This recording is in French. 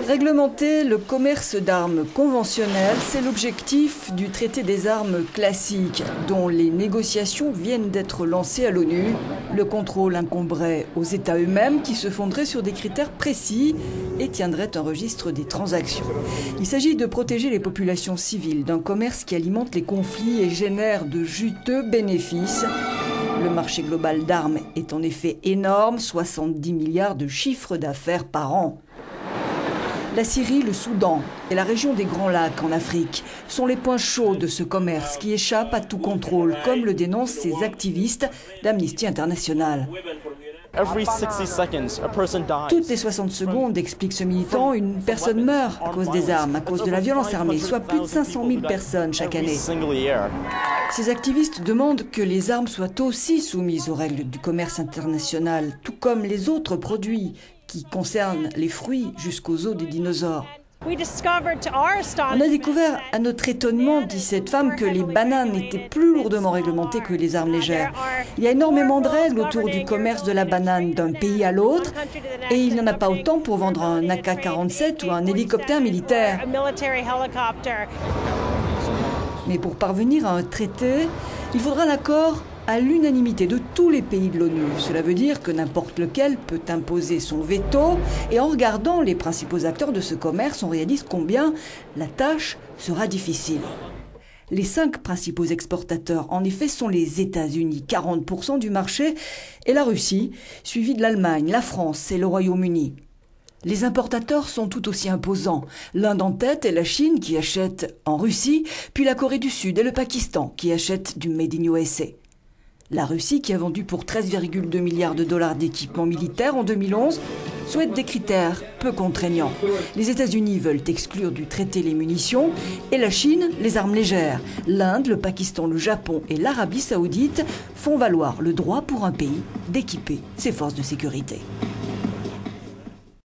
Réglementer le commerce d'armes conventionnelles, c'est l'objectif du traité des armes classiques, dont les négociations viennent d'être lancées à l'ONU. Le contrôle incomberait aux États eux-mêmes qui se fonderaient sur des critères précis et tiendraient un registre des transactions. Il s'agit de protéger les populations civiles d'un commerce qui alimente les conflits et génère de juteux bénéfices. Le marché global d'armes est en effet énorme, 70 milliards de chiffre d'affaires par an. La Syrie, le Soudan et la région des Grands Lacs en Afrique sont les points chauds de ce commerce qui échappe à tout contrôle, comme le dénoncent ces activistes d'Amnesty International. Toutes les 60 secondes, explique ce militant, une personne meurt à cause des armes, à cause de la violence armée, soit plus de 500 000 personnes chaque année. Ces activistes demandent que les armes soient aussi soumises aux règles du commerce international, tout comme les autres produits qui concernent les fruits jusqu'aux os des dinosaures. On a découvert à notre étonnement, dit cette femme, que les bananes étaient plus lourdement réglementées que les armes légères. Il y a énormément de règles autour du commerce de la banane d'un pays à l'autre et il n'y en a pas autant pour vendre un AK-47 ou un hélicoptère militaire. Mais pour parvenir à un traité, il faudra l'accord à l'unanimité de tous les pays de l'ONU. Cela veut dire que n'importe lequel peut imposer son veto et en regardant les principaux acteurs de ce commerce, on réalise combien la tâche sera difficile. Les 5 principaux exportateurs, en effet, sont les États-Unis, 40% du marché, et la Russie, suivie de l'Allemagne, la France et le Royaume-Uni. Les importateurs sont tout aussi imposants. L'Inde en tête est la Chine qui achète en Russie, puis la Corée du Sud et le Pakistan qui achètent du Made in USA. La Russie, qui a vendu pour 13,2 milliards de dollars d'équipements militaires en 2011, souhaite des critères peu contraignants. Les États-Unis veulent exclure du traité les munitions et la Chine les armes légères. L'Inde, le Pakistan, le Japon et l'Arabie saoudite font valoir le droit pour un pays d'équiper ses forces de sécurité.